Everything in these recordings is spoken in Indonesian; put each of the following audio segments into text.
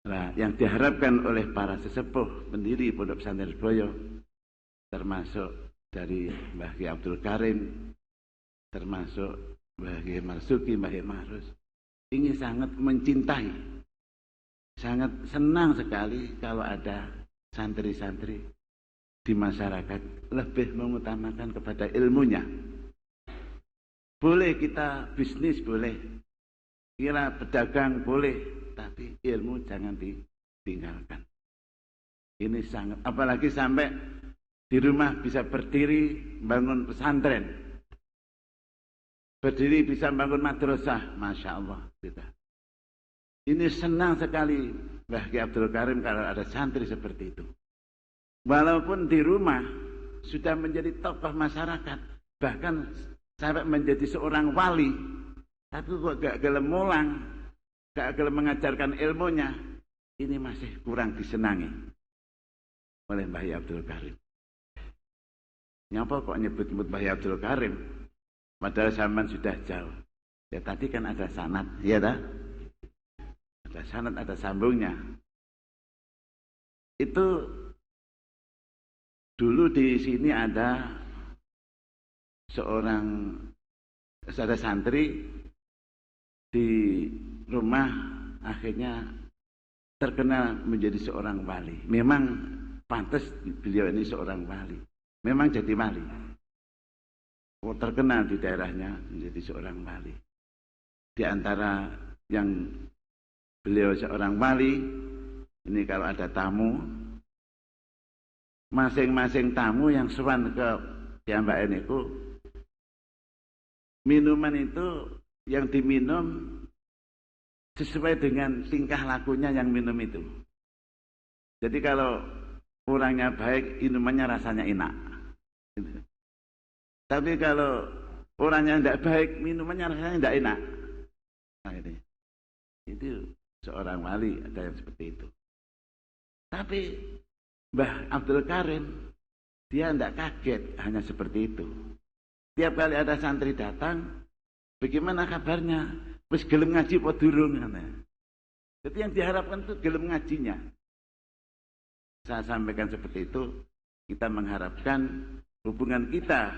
Nah, yang diharapkan oleh para sesepuh pendiri Pondok Pesantren Lirboyo, termasuk dari Mbah Ki Abdul Karim, termasuk Mbah Ki Marzuki, Mbah Ki Mahrus, ini sangat mencintai, sangat senang sekali kalau ada santri-santri di masyarakat lebih mengutamakan kepada ilmunya. Boleh kita bisnis, boleh kira pedagang, boleh, tapi ilmu jangan ditinggalkan. Ini sangat, apalagi sampai di rumah bisa berdiri bangun pesantren, berdiri bisa bangun madrasah, masya Allah kita. Ini senang sekali Mbah Ki Abdul Karim kalau ada santri seperti itu. Walaupun di rumah sudah menjadi tokoh masyarakat, bahkan sampai menjadi seorang wali, tapi kok gak gelem mulang, gak gelem mengajarkan ilmunya, ini masih kurang disenangi oleh Mbah Abdul Karim. Nyapa kok nyebut-nyebut Mbah Abdul Karim, padahal zaman sudah jauh. Ya tadi kan ada sanad, ya dah? Ada sanad, ada sambungnya. Itu dulu di sini ada ada santri di rumah akhirnya terkenal menjadi seorang wali. Memang pantas beliau ini seorang wali. Memang jadi wali. Terkenal di daerahnya menjadi seorang wali. Di antara yang beliau seorang wali, ini kalau ada tamu, masing-masing tamu yang sowan ke piyambake niku, minuman itu yang diminum sesuai dengan tingkah lakunya yang minum itu. Jadi kalau orangnya baik, minumannya rasanya enak. Tapi kalau orangnya tidak baik, minumannya rasanya tidak enak. Nah, itu seorang wali, ada yang seperti itu. Tapi Mbah Abdul Karim, dia tidak kaget hanya seperti itu. Tiap kali ada santri datang, bagaimana kabarnya? Wis gelem ngaji apa durung? Jadi yang diharapkan itu gelem ngajinya. Saya sampaikan seperti itu, kita mengharapkan hubungan kita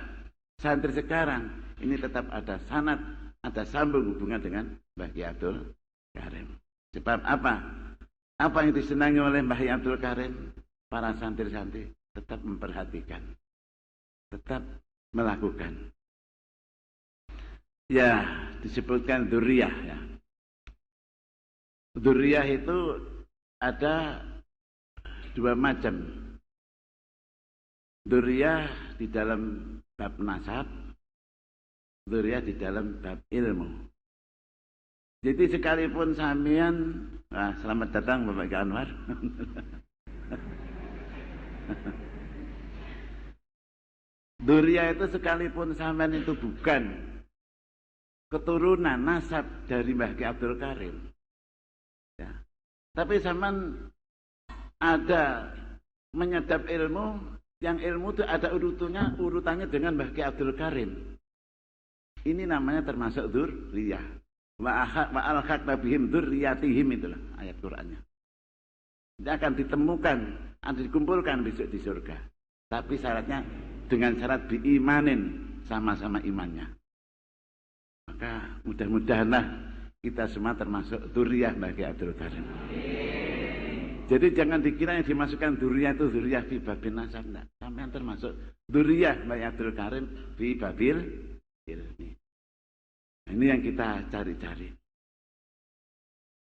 santri sekarang ini tetap ada sanad, ada sambung hubungan dengan Mbah Ki Abdul Karim. Sebab apa? Apa yang disenangi oleh Mbah Ki Abdul Karim? Para santri-santri tetap memperhatikan, tetap melakukan. Ya, disebutkan dzurriyah ya. Dzurriyah itu ada dua macam. Dzurriyah di dalam bab nasab, dzurriyah di dalam bab ilmu. Jadi sekalipun sampean, selamat datang Bapak Ki Anwar. Dzurriyah itu sekalipun sampean itu bukan keturunan nasab dari Mbah Ki Abdul Karim, ya. Tapi sampean ada menyadap ilmu, yang ilmu itu ada urutannya dengan Mbah Ki Abdul Karim. Ini namanya termasuk dzurriyah. Wa alhaqna bihim dzurriyyatihim, itulah ayat Qur'annya. Dia akan ditemukan, akan dikumpulkan besok di surga. Tapi syaratnya dengan syarat diimanin, sama-sama imannya. Maka mudah-mudahanlah kita semua termasuk dzurriyyah Mbah Ki Abdul Karim. Jadi jangan dikira yang dimasukkan dzurriyyah itu dzurriyyah fi babil nasab, enggak. Sampai yang termasuk dzurriyyah Mbah Ki Abdul Karim fi babil ilmi. Ini yang kita cari-cari.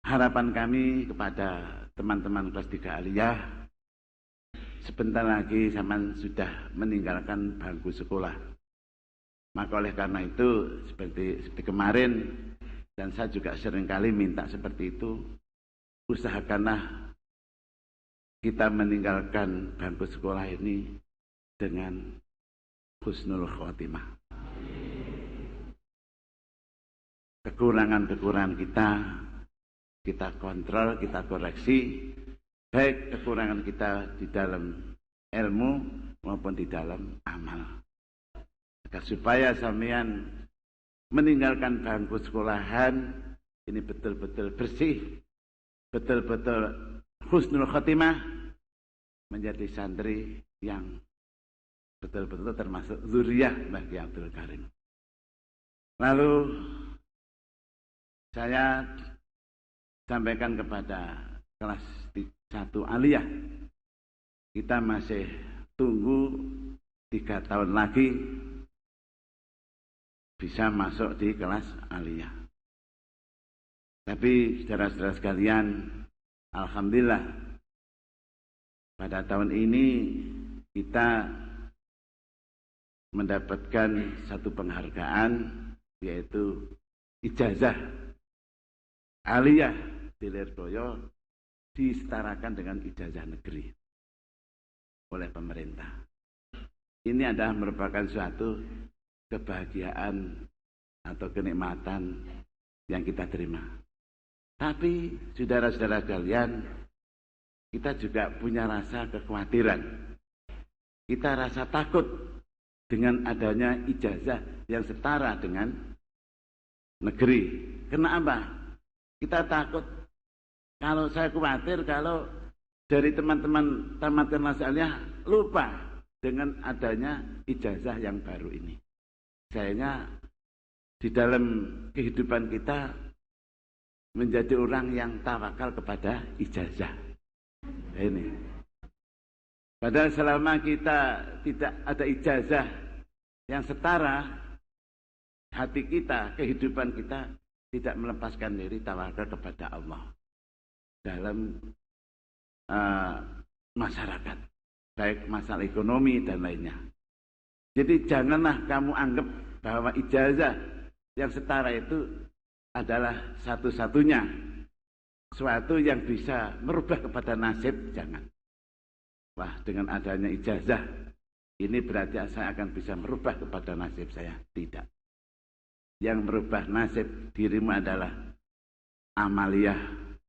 Harapan kami kepada teman-teman kelas 3 aliyah, sebentar lagi zaman sudah meninggalkan bangku sekolah. Maka oleh karena itu seperti kemarin, dan saya juga seringkali minta seperti itu, usahakanlah kita meninggalkan bangku sekolah ini dengan husnul khotimah. Kekurangan-kekurangan kita kontrol, kita koreksi, baik kekurangan kita di dalam ilmu maupun di dalam amal. Supaya sampean meninggalkan bangku sekolahan ini betul-betul bersih betul-betul husnul khotimah, menjadi santri yang betul-betul termasuk zuriyah Mbah Ki Abdul Karim. Lalu saya sampaikan kepada kelas 1 aliyah, kita masih tunggu 3 tahun lagi bisa masuk di kelas aliyah. Tapi saudara-saudara sekalian, alhamdulillah pada tahun ini kita mendapatkan satu penghargaan, yaitu ijazah aliyah di Lirboyo disetarakan dengan ijazah negeri oleh pemerintah. Ini adalah merupakan suatu kebahagiaan atau kenikmatan yang kita terima. Tapi saudara-saudara sekalian, kita juga punya rasa kekhawatiran. Kita rasa takut dengan adanya ijazah yang setara dengan negeri. Kenapa? Kita takut, kalau saya khawatir kalau dari teman-teman tamat kelas aliyah lupa dengan adanya ijazah yang baru ini. Sayangnya di dalam kehidupan kita menjadi orang yang tawakal kepada ijazah. Ini. Padahal selama kita tidak ada ijazah yang setara, hati kita, kehidupan kita tidak melepaskan diri tawakal kepada Allah dalam masyarakat, baik masalah ekonomi dan lainnya. Jadi janganlah kamu anggap bahwa ijazah yang setara itu adalah satu-satunya suatu yang bisa merubah kepada nasib, jangan. Wah, dengan adanya ijazah ini berarti saya akan bisa merubah kepada nasib saya. Tidak. Yang merubah nasib dirimu adalah amaliyah,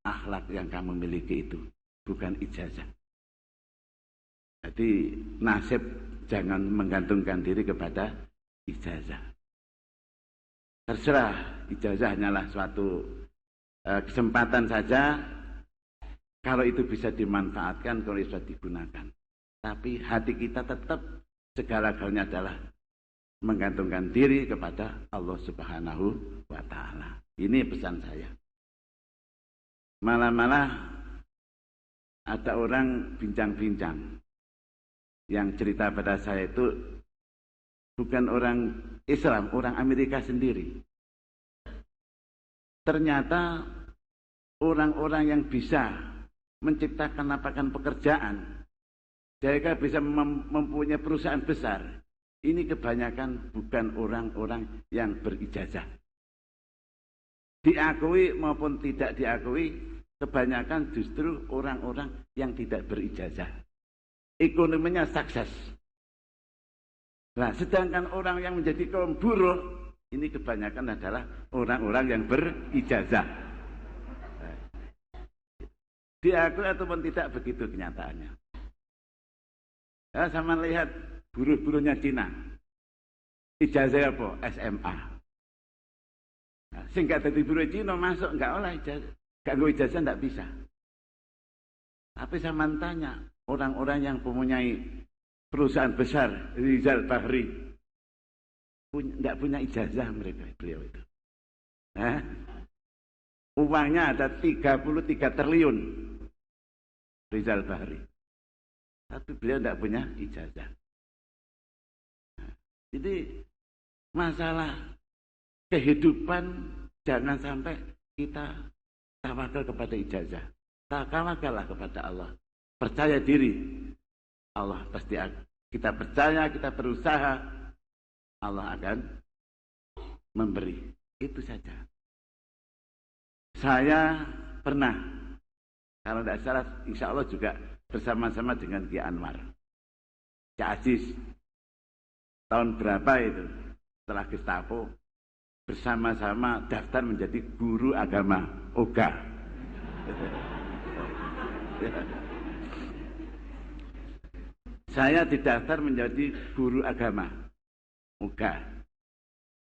akhlak yang kamu miliki itu, bukan ijazah. Jadi nasib jangan menggantungkan diri kepada ijazah. Terserah, ijazah hanyalah suatu kesempatan saja. Kalau itu bisa dimanfaatkan, kalau itu bisa digunakan. Tapi hati kita tetap segala-galanya adalah menggantungkan diri kepada Allah Subhanahu wa Ta'ala. Ini pesan saya. Malah-malah ada orang bincang-bincang yang cerita pada saya itu bukan orang Islam, orang Amerika sendiri. Ternyata orang-orang yang bisa menciptakan lapangan pekerjaan, mereka bisa mempunyai perusahaan besar. Ini kebanyakan bukan orang-orang yang berijazah. Diakui maupun tidak diakui, kebanyakan justru orang-orang yang tidak berijazah. Ekonominya sukses. Nah, sedangkan orang yang menjadi kaum buruh, ini kebanyakan adalah orang-orang yang berijazah. Diakui ataupun tidak, begitu kenyataannya. Ya, sama lihat buruh-buruhnya Cina. Ijazah apa? SMA. Nah, sehingga dari buruh Cina masuk enggak oleh ijazah. Enggak nggo ijazah enggak bisa. Tapi saya tanya, orang-orang yang mempunyai perusahaan besar, Rizal Bahri, enggak punya ijazah beliau itu. Nah, uangnya ada 33 triliun. Rizal Bahri. Tapi beliau tidak punya ijazah. Jadi masalah kehidupan jangan sampai kita tawakal kepada ijazah. Tawakallah kepada Allah. Percaya diri. Allah pasti kita percaya, kita berusaha, Allah akan memberi. Itu saja. Saya pernah, kalau tidak salah, insya Allah juga bersama-sama dengan Ki Anwar, Ki Aziz, tahun berapa itu, setelah Gestapo, bersama-sama daftar menjadi guru agama, OGA. Saya didaftar menjadi guru agama, OGA.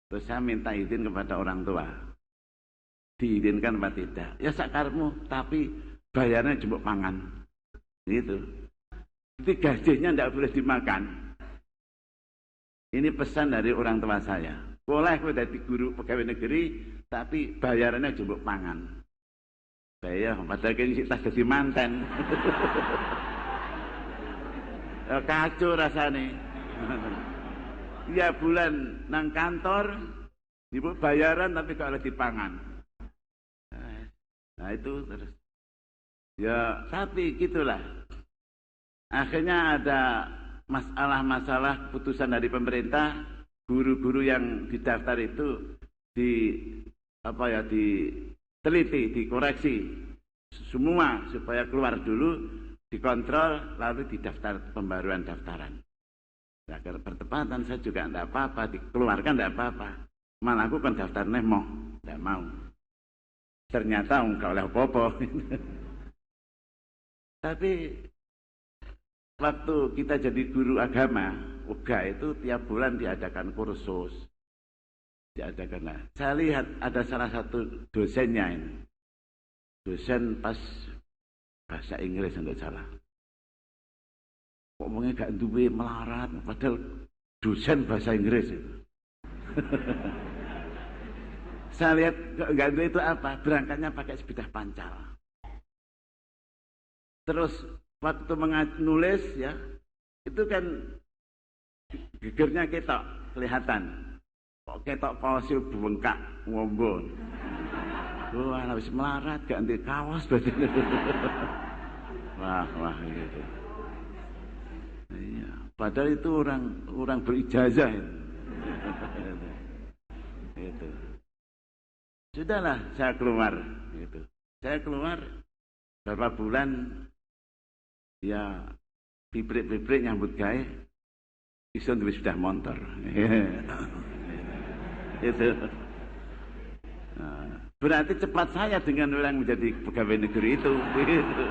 Terus saya minta izin kepada orang tua. diizinkan apa tidak. Ya sakarmu, tapi bayarnya cuma pangan. Gitu. Jadi gajinya tidak boleh dimakan. Ini pesan dari orang tua saya. Boleh aku jadi guru pegawai negeri, tapi bayarannya cuma pangan. Saya padahal ini tas jadi manten. Kacau rasanya. Ya bulan nang kantor, ibu bayaran tapi gak oleh dipangan. Nah itu terus. Ya tapi gitulah. Akhirnya ada masalah-masalah keputusan dari pemerintah, guru-guru yang didaftar itu diteliti, dikoreksi semua supaya keluar dulu, dikontrol, lalu didaftar pembaruan daftaran. Nah, kalau bertepatan saya juga tidak apa-apa, dikeluarkan tidak apa-apa. Malah aku kan daftar nemo, tidak mau. Ternyata enggak oleh apa-apa. Tapi waktu kita jadi guru agama, UGA itu tiap bulan diadakan kursus. Diadakan. Saya lihat ada salah satu dosennya ini. Dosen pas bahasa Inggris enggak salah. Ngomongnya gak duwe melarat, padahal dosen bahasa Inggris itu. Saya lihat gak duwe itu apa? Berangkatnya pakai sepeda pancal. Terus waktu nulis ya, itu kan gegernya ketok kelihatan. Kok ketok fosil bengkak ngombon. Wah, habis melarat ganti kaos berarti. Wah gitu. Iya, padahal itu orang berijazah itu. Sudahlah saya keluar gitu. Saya keluar beberapa bulan ya pibrik nyambut gawe iso duwe sudah motor. Itu. Nah, berarti cepat saya dengan orang menjadi pegawai negeri itu. Gitu.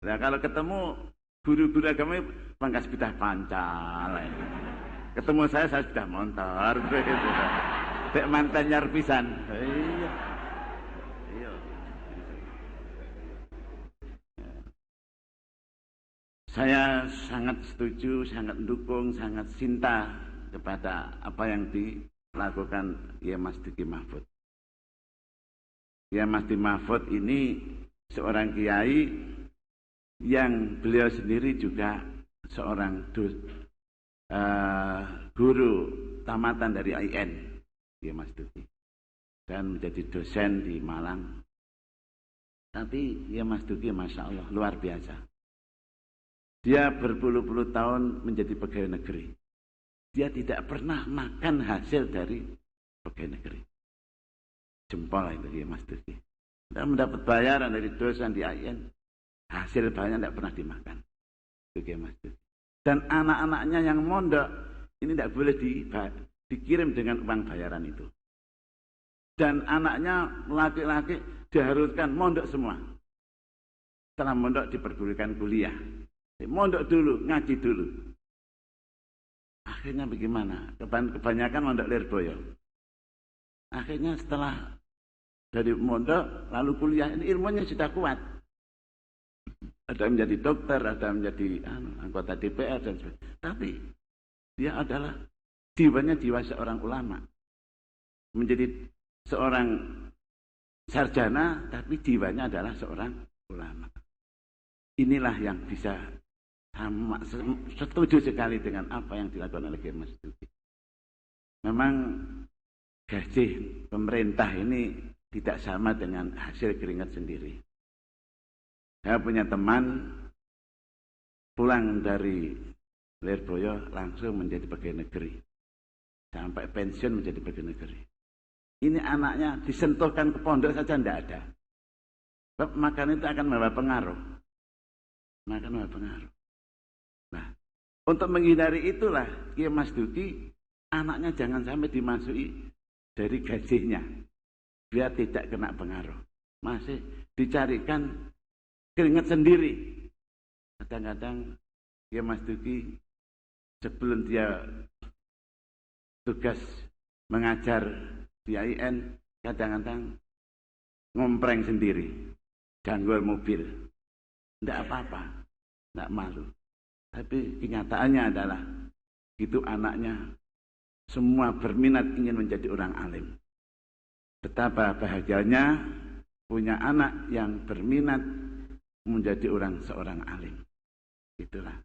Nah kalau ketemu guru-guru agama pangkas sepeda pancal. Ketemu saya sudah motor. Dek mantan nyarpisan. Iya. Saya sangat setuju, sangat mendukung, sangat cinta kepada apa yang dilakukan Kiai Mas Duki Mahfud. Kiai Mas Duki Mahfud ini seorang kiai yang beliau sendiri juga seorang guru tamatan dari IN, Kiai Mas Duki, dan menjadi dosen di Malang. Tapi Kiai Mas Duki Masya Allah luar biasa. Dia berpuluh-puluh tahun menjadi pegawai negeri. Dia tidak pernah makan hasil dari pegawai negeri. Jempol itu Kiai Mas Duki. Dia mendapat bayaran dari dosen di IN. Hasil banyak tidak pernah dimakan. Itu Kiai Mas Duki. Dan anak-anaknya yang mondok ini tidak boleh dikirim dengan uang bayaran itu. Dan anaknya laki-laki diharuskan mondok semua. Setelah mondok diperbolehkan kuliah. Mondok dulu, ngaji dulu. Akhirnya bagaimana? Kebanyakan mondok Lirboyo. Akhirnya setelah dari mondok lalu kuliah, ini ilmunya sudah kuat. Ada yang menjadi dokter, ada yang menjadi anggota DPR dan sebagainya. Tapi dia adalah jiwanya jiwa seorang ulama. Menjadi seorang sarjana, tapi jiwanya adalah seorang ulama. Inilah yang bisa setuju sekali dengan apa yang dilakukan oleh Kiai Mas Duki. Memang gaji pemerintah ini tidak sama dengan hasil keringat sendiri. Saya punya teman pulang dari Lirboyo langsung menjadi pegawai negeri. Sampai pensiun menjadi pegawai negeri. Ini anaknya disentuhkan ke pondok saja tidak ada. Sebab makan itu akan membawa pengaruh. Nah, untuk menghindari itulah Kiai Mas Duki anaknya jangan sampai dimasuki dari gajinya. Biar tidak kena pengaruh. Masih dicarikan keringat sendiri. Kadang-kadang Kiai Mas Duki sebelum dia tugas mengajar DIN kadang-kadang ngompreng sendiri, ganggol mobil, tidak apa-apa, tidak malu. Tapi kenyataannya adalah itu anaknya semua berminat ingin menjadi orang alim. Betapa bahagianya punya anak yang berminat menjadi seorang alim. Itulah.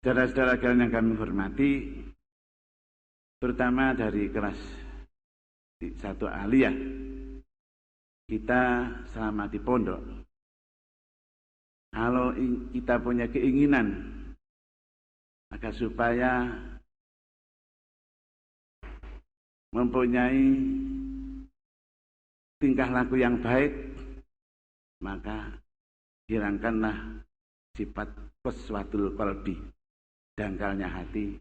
Saudara-saudara kalian yang kami hormati, terutama dari kelas 1 aliyah, kita selama di pondok, kalau kita punya keinginan agar supaya mempunyai tingkah laku yang baik, maka hilangkanlah sifat qaswatul qalbi, dangkalnya hati.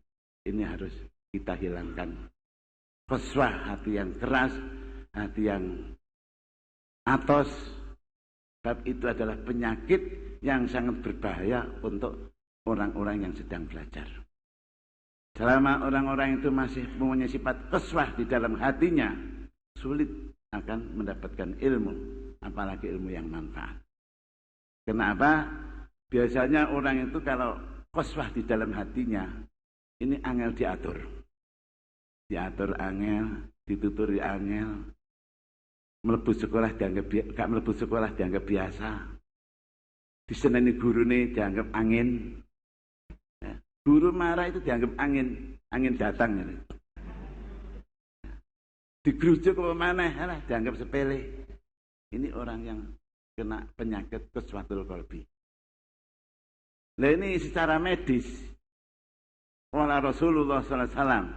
Ini harus kita hilangkan. Qaswah, hati yang keras, hati yang atos, sebab itu adalah penyakit yang sangat berbahaya untuk orang-orang yang sedang belajar. Selama orang-orang itu masih mempunyai sifat qaswah di dalam hatinya, sulit akan mendapatkan ilmu, apalagi ilmu yang manfaat. Kenapa? Biasanya orang itu kalau qaswah di dalam hatinya, ini angel diatur. Diatur angel, dituturi angel, mlebu sekolah dianggap gak mlebu sekolah dianggap biasa. Diseneni gurune dianggap angin. Ya, guru marah itu dianggap angin, angin datang gitu. Digrujuk ke mana, dianggap sepele. Ini orang yang kena penyakit qaswatul qalbi. Nah ini secara medis, wala Rasulullah SAW,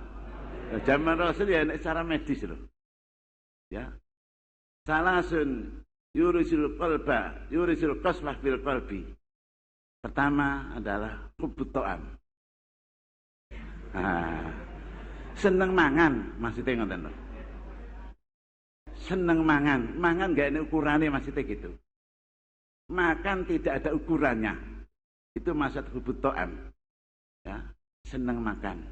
zaman Rasul ya secara medis loh, ya. Salasun yurisul qalba, yurisul qaswah fil qalbi. Pertama adalah hubbut ta'am. Seneng mangan, maksudnya ngoten lho. Seneng mangan, mangan gak ada ukurannya, maksudnya gitu. Makan tidak ada ukurannya. Itu maksud hubbut ta'am. Ya, seneng makan.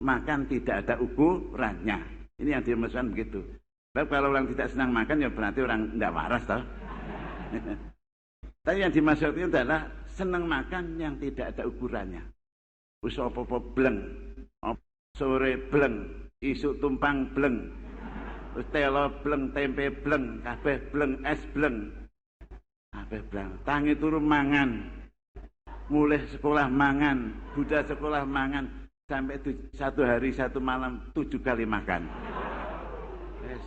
Makan tidak ada ukurannya. Ini yang dimaksudkan begitu. Tapi kalau orang tidak senang makan, ya berarti orang tidak waras, toh. Tapi yang dimaksudkan adalah senang makan yang tidak ada ukurannya. Wis apa-apa bleng, sore bleng, isuk tumpang bleng, wis telo bleng, tempe bleng, kabeh bleng, es bleng. Kabeh bleng. Tangi turu mangan. Mulai sekolah mangan, Buddha sekolah mangan, sampai 1 hari 1 malam 7 kali makan. Yes.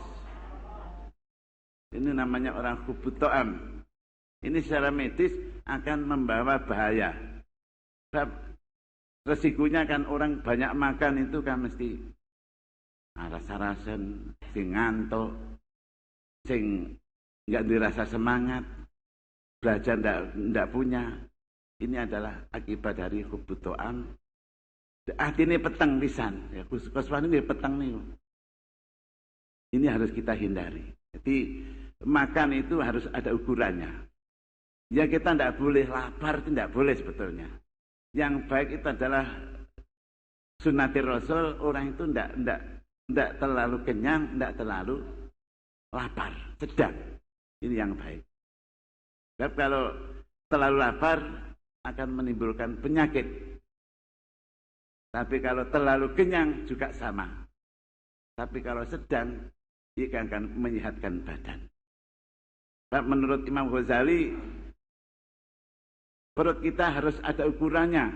Ini namanya orang hubbut ta'am. Ini secara medis akan membawa bahaya. Sebab resikonya kan orang banyak makan itu kan mesti rasa-rasen, sing ngantuk, sing enggak dirasa semangat, belajar enggak punya. Ini adalah akibat dari hubbut ta'am. Artinya peteng pisan. Ya, qaswah ini peteng nih. Ini harus kita hindari. Jadi makan itu harus ada ukurannya. Ya kita tidak boleh lapar, tidak boleh sebetulnya. Yang baik itu adalah sunnatir Rasul, orang itu tidak terlalu kenyang, tidak terlalu lapar, sedang. Ini yang baik. Sebab kalau terlalu lapar akan menimbulkan penyakit. Tapi kalau terlalu kenyang juga sama. Tapi kalau sedang, ia akan menyehatkan badan. Menurut Imam Ghazali, perut kita harus ada ukurannya.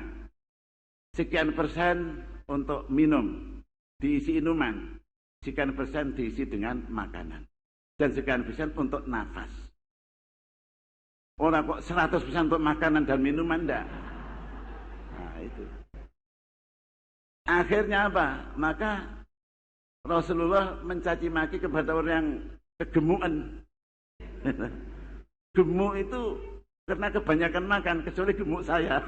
Sekian persen untuk minum, diisi minuman. Sekian persen diisi dengan makanan. Dan sekian persen untuk nafas. Orang kok 100% untuk makanan dan minuman enggak. Nah itu. Akhirnya apa? Maka Rasulullah mencaci maki kepada orang yang kegemukan. Gemuk itu karena kebanyakan makan, kecuali gemuk saya.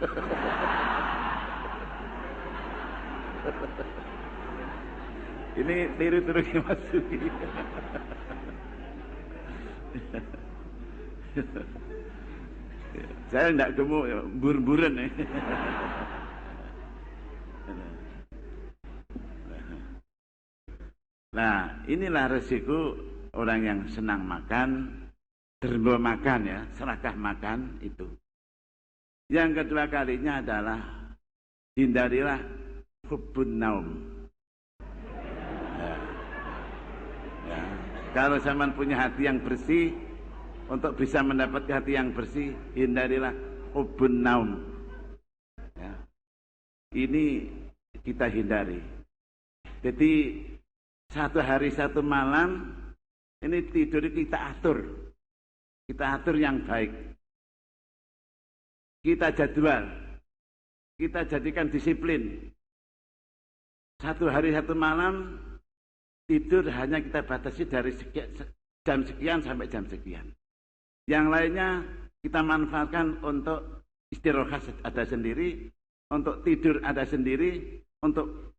Ini tiru-tiru Mas Sugi. Saya tidak gemuk, bur-buran ya. Nah, inilah resiko orang yang senang makan, derma makan ya, serakah makan itu. Yang kedua kalinya adalah hindarilah hubbun naum. Ya. Kalau zaman punya hati yang bersih, untuk bisa mendapat hati yang bersih, hindarilah hubbun naum. Ya. Ini kita hindari. Jadi satu hari satu malam ini tidur kita atur. Kita atur yang baik. Kita jadwal. Kita jadikan disiplin. Satu hari satu malam tidur hanya kita batasi dari jam sekian sampai jam sekian. Yang lainnya kita manfaatkan untuk istirahat ada sendiri, untuk tidur ada sendiri, untuk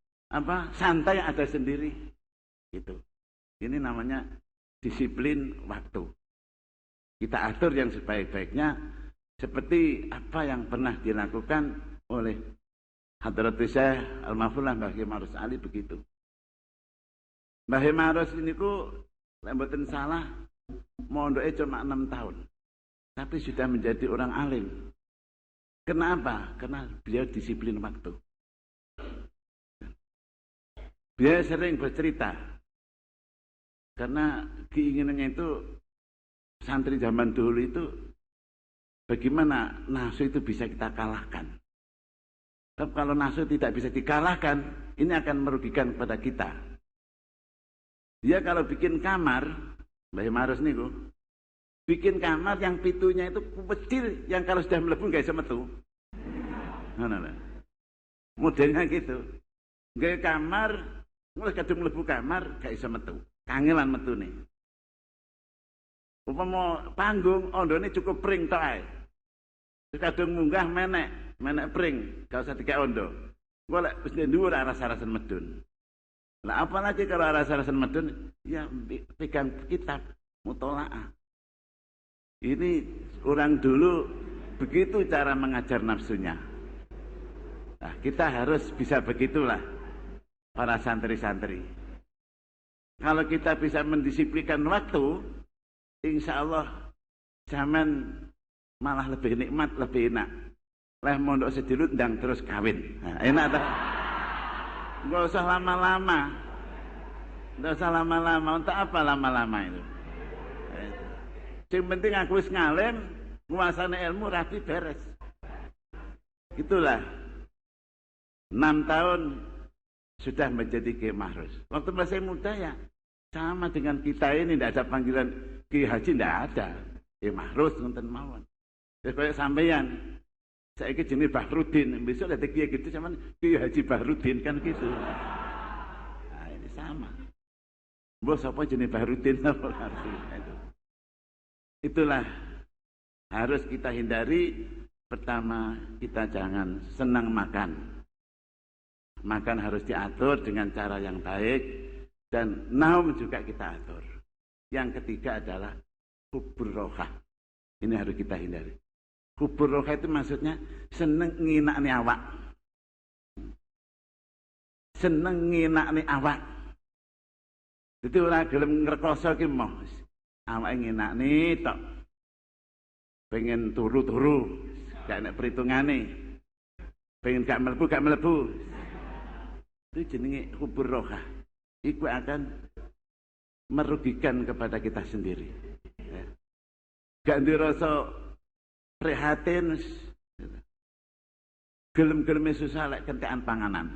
santai ada sendiri. Gitu. Ini namanya disiplin waktu. Kita atur yang sebaik-baiknya seperti apa yang pernah dilakukan oleh Hadratus Syekh Al-Mahfuz Mbah Kiai Ma'ruf Ali begitu. Mbah Kiai Ma'ruf ini ku mboten salah mondoke cuma 6 tahun. Tapi sudah menjadi orang alim. Kenapa? Karena beliau disiplin waktu. Beliau sering bercerita. Karena keinginannya itu santri zaman dulu itu bagaimana nafsu itu bisa kita kalahkan. Tapi kalau nafsu tidak bisa dikalahkan, ini akan merugikan kepada kita. Dia kalau bikin kamar, Mbah Marus niku, bikin kamar yang pintunya itu kecil, yang kalau sudah melebu nggak bisa metu. Nah. Modelnya gitu. Nggak kamar, mulai kadung melebu kamar, nggak bisa metu. Kangelan metu nih. Upama panggung ondone cukup pring tok ae. Kadung munggah menek pring, gak usah dikek ondo. Engko lek wis dhuwur rasa-rasan medun. Lah apalagi kalau rasa-rasan medun, ya pegang kitab mutolaah. Ini orang dulu begitu cara mengajar nafsunya. Nah, kita harus bisa begitulah para santri-santri. Kalau kita bisa mendisiplinkan waktu, insya Allah zaman malah lebih nikmat, lebih enak. Leh mondok sedilut ndang terus kawin. Nah, enak tak? Enggak usah lama-lama. Enggak usah lama-lama. Untuk apa lama-lama itu? Yang penting aku wis ngalim, nguasane ilmu rapi beres. Itulah. 6 tahun sudah menjadi Kiai Mahrus. Waktu masih muda ya sama dengan kita ini, tidak ada panggilan Kiai Haji, tidak ada. Kiai Mahrus nonton mawon. Terus kayak sampeyan, saya ke jenis Bahrudin, besok ada Kiai gitu cuman Kiai Haji Bahrudin kan gitu. Nah ini sama. Bos apa jenis Bahrudin apa itu? Itulah harus kita hindari. Pertama, kita jangan senang makan. Makan harus diatur dengan cara yang baik, dan naum juga kita atur. Yang ketiga adalah hubur rohah. Ini harus kita hindari. Hubur rohah itu maksudnya seneng nginakni awak. Seneng nginakni awak. Jadi orang gelem ngrekoso ki moh. Awake nginakni tok. Pengen turu-turu, gak enak perhitungane. Pengen gak mlebu. Itu jenenge hubur rohah. Itu akan merugikan kepada kita sendiri. Ya. Gak dirasa prihatin, gelem-geleme susah lek kentekan panganan.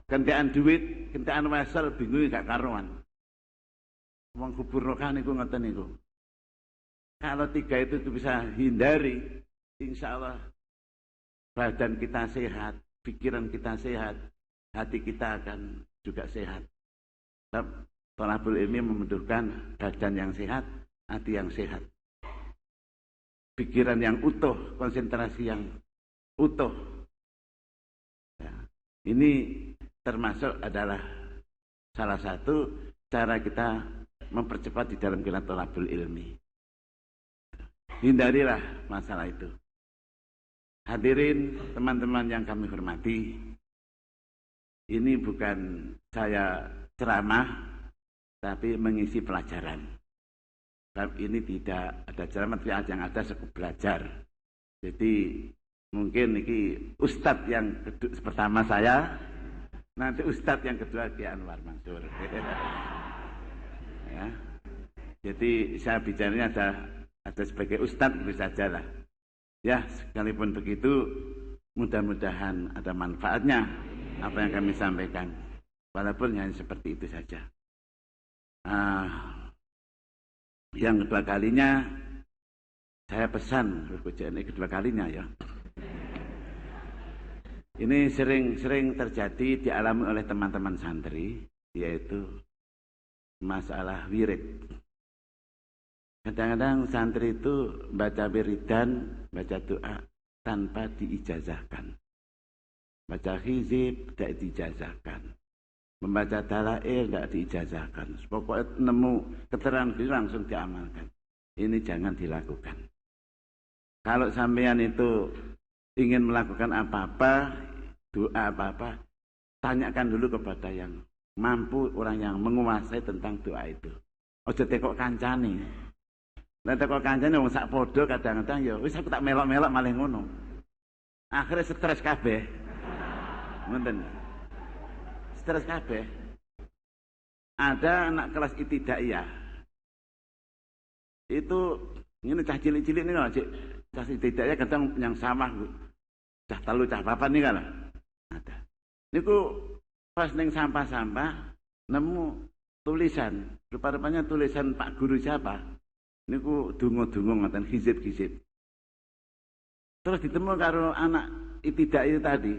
Kentekan duit, kentekan wesel bingung gak karuan. Wong hubur rohah niku ngoten niku. Kalau 3 itu bisa hindari, insya Allah badan kita sehat, pikiran kita sehat, hati kita akan juga sehat. Thalabul ilmi membutuhkan badan yang sehat, hati yang sehat. Pikiran yang utuh, konsentrasi yang utuh. Ya. Ini termasuk adalah salah satu cara kita mempercepat di dalam jalan thalabul ilmi. Hindarilah masalah itu. Hadirin teman-teman yang kami hormati, ini bukan saya ceramah tapi mengisi pelajaran. Bab ini tidak ada ceramah, tapi yang ada cukup belajar. Jadi mungkin ini ustadz yang pertama saya, nanti ustadz yang kedua Ki Anwar Mansur. Ya. Jadi saya bicaranya ada sebagai ustadz itu saja lah. Ya, sekalipun begitu mudah-mudahan ada manfaatnya apa yang kami sampaikan. Walaupun hanya seperti itu saja. Yang kedua kalinya saya pesan ini kedua kalinya ya. Ini sering terjadi dialami oleh teman-teman santri, yaitu masalah wirid. Kadang-kadang santri itu baca wiridan, baca doa tanpa diijazahkan. Baca hizib tidak diijazahkan. Membaca dalail tidak diijazahkan. Pokoknya nemu keterangan itu langsung diamalkan. Ini jangan dilakukan. Kalau sampean itu ingin melakukan apa-apa, doa apa-apa, tanyakan dulu kepada yang mampu, orang yang menguasai tentang doa itu. Ojo tekok kancane. Nek tekok kancane wong sak padha kadang-kadang ya wis aku tak melok-melok malih ngono. Akhirnya stres kabeh. Ngoten. Stres kabeh. Ada anak kelas ibtidaiyah. Itu ngene cah cilik-cilik niku Cik. Cah ibtidaiyah kadang yang sama cah telu cah papat nih kan. Ada. Niku pas ning sampah-sampah nemu tulisan. Rupa-rupanya tulisan Pak Guru siapa? Niku donga-donga ngoten hizib-hizib. Terus ditemu karo anak ibtidaiyah tadi.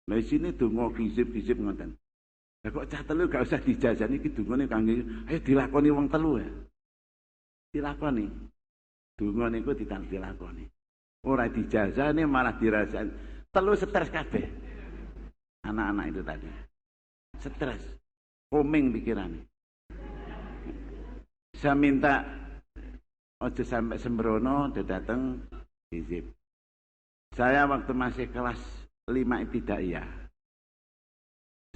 Lah sini donga hizib-hizib ngoten. Lah kok cah telu gak usah dijajani iki dungane kangge ayo dilakoni wong telu ya. Dilakoni. Donga niku dilakoni. Ora dijajani malah dirasani. Telu stres kabeh. Anak-anak itu tadi. Stres. Komeng pikirannya. Saya minta ojo sampai sembrono dia datang hizib. Saya waktu masih kelas 5 ibtidaiyah.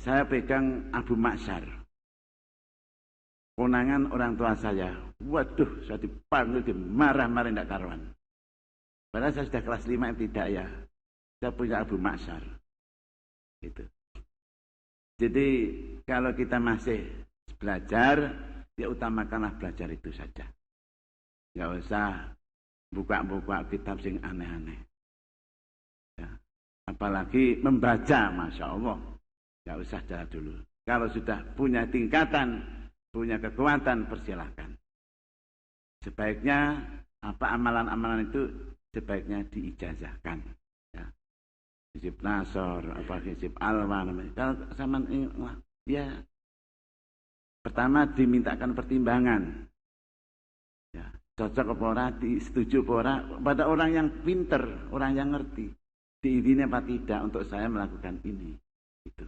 Saya pegang Abu Maksar. Konangan orang tua saya. Waduh, saya dipanggil, dimarah-marah tidak karuan. Padahal saya sudah kelas 5 ibtidaiyah. Saya punya Abu Maksar. Itu. Jadi kalau kita masih belajar, ya utamakanlah belajar itu saja. Enggak usah buka-buka kitab sing aneh-aneh. Ya. Apalagi membaca, Masya Allah. Enggak usah jalan dulu. Kalau sudah punya tingkatan, punya kekuatan, persilahkan. Sebaiknya apa amalan-amalan itu sebaiknya diijazahkan. Ya. Hizib Nasor, apa hizib Alwa namanya. Kalau sama ini, ya pertama dimintakan pertimbangan. Ya, cocok apa ora, setuju apa ora pada orang yang pinter, orang yang ngerti. Diizinkan apa tidak untuk saya melakukan ini. Itu.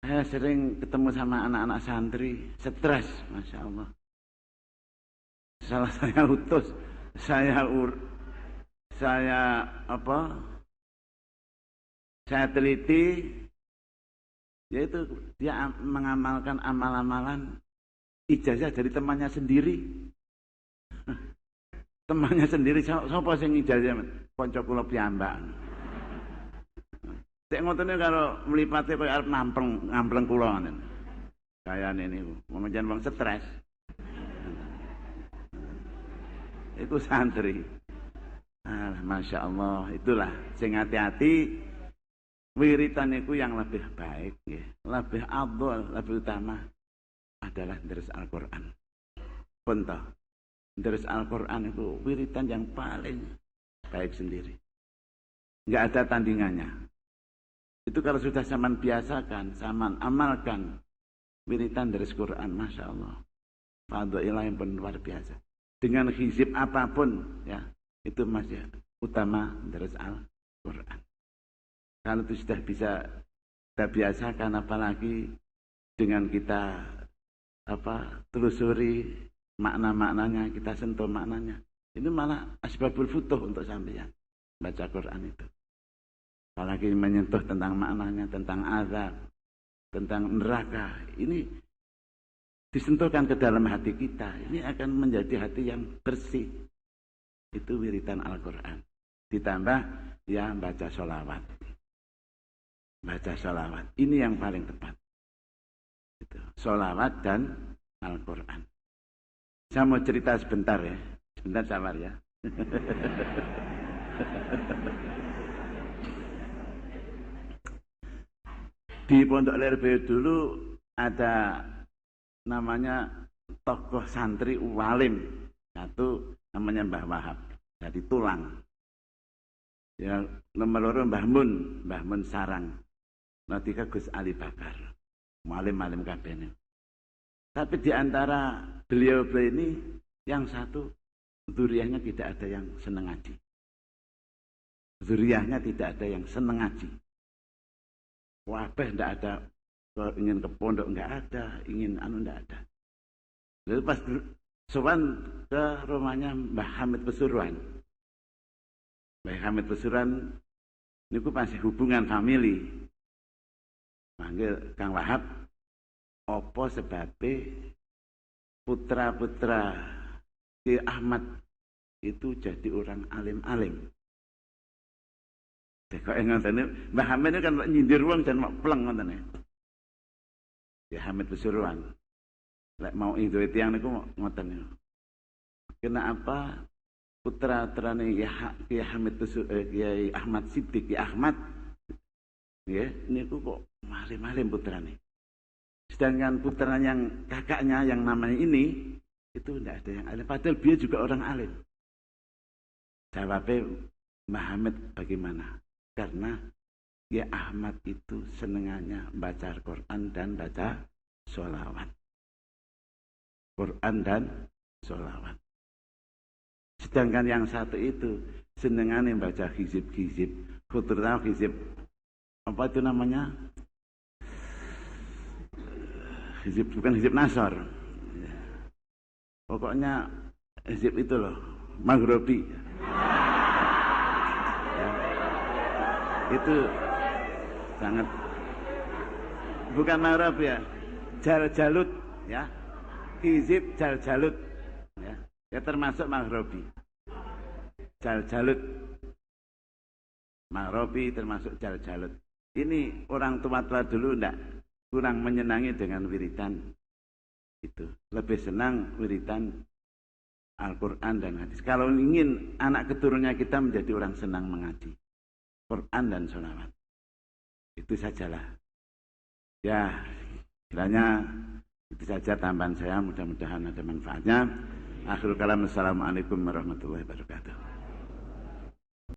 Saya sering ketemu sama anak-anak santri, stres, Masya Allah. Salah saya utus, saya teliti, yaitu dia mengamalkan amal-amalan ijazah dari temannya sendiri. Temannya sendiri, sapa sing ijazah? Kanca kula piyambak. Cek ngotene karo mlipate koyo arep ngampleng kula ngoten. Kayane niku, wong jan wong stres. Itu santri. Masya Allah, itulah sing hati-hati. Wiritan itu yang lebih baik, ya. Lebih afdal, lebih utama adalah deres Al-Quran. Contoh, deres Al-Quran itu wiritan yang paling baik sendiri. Enggak ada tandingannya. Itu kalau sudah zaman biasakan, zaman amalkan wiritan deres Quran, Masya Allah. Fadhailah yang luar biasa. Dengan hizib apapun, ya, itu masih utama deres Al-Quran. Kalau itu sudah bisa kita biasakan, apalagi dengan kita telusuri makna-maknanya, kita sentuh maknanya. Ini malah asbabul futuh untuk sampeyan baca Quran itu. Apalagi menyentuh tentang maknanya, tentang azab, tentang neraka, ini disentuhkan ke dalam hati kita, ini akan menjadi hati yang bersih. Itu wiritan Al-Quran. Ditambah ya baca sholawat. Baca sholawat, ini yang paling tepat. Itu. Sholawat dan Al-Quran. Saya mau cerita sebentar ya. Sebentar sabar ya. Di Pondok Lerbe dulu ada namanya tokoh santri walim. Satu namanya Mbah Wahab, dari Tulang. Ya, nomor 2 Mbah Mun Sarang. Nomor 3 Gus Ali Bakar. Malim-malim kabehne. Tapi di antara beliau-beliau ini yang satu zuriyahnya tidak ada yang seneng ngaji. Zuriyahnya tidak ada yang seneng ngaji. Wabah tidak ada, ingin ke pondok enggak ada, ingin enggak ada. Lalu pas sowan ke rumahnya Mbah Hamid Pesuruan. Mbah Hamid Pesuruan niku masih hubungan famili. Manggil Kang Wahab, apa sebabnya putra-putra Ki Ahmad itu jadi orang alim-alim. Kok ngoten Mbah Hamid kan nyindir wong dan mau pleng ngoten. Ya Hamid Pesuruan. Lek mau itu tiyang niku ngoten. Kenapa putra-putrane Ki Hamid Kiai Ahmad Siddiq, Ki Ahmad ya niku kok malim-malim putrane. Sedangkan putra yang kakaknya yang namanya ini itu tidak ada yang alim. Padahal dia juga orang alim. Jawabnya Mbah Hamid bagaimana? Karena ya Ahmad itu senengannya baca Al-Quran dan baca sholawat. Quran dan sholawat. Sedangkan yang satu itu senengannya baca hizib-hizib. Terutama hizib apa itu namanya? Hizib, bukan hizib Nasr. Pokoknya hizib itu loh, Maghribi. Ya. Itu sangat bukan Maghribi ya. Jal-jalut ya. Hizib jal-jalut ya. Ya termasuk Maghribi. Jal-jalut. Maghribi termasuk jal-jalut. Ini orang tua-tua dulu enggak kurang menyenangi dengan wiritan itu. Lebih senang wiritan Al-Quran dan hadis. Kalau ingin anak keturunannya kita menjadi orang senang mengaji Quran dan sholawat. Itu sajalah. Ya, kiranya itu saja tambahan saya. Mudah-mudahan ada manfaatnya. Akhirul kalam. Assalamualaikum warahmatullahi wabarakatuh.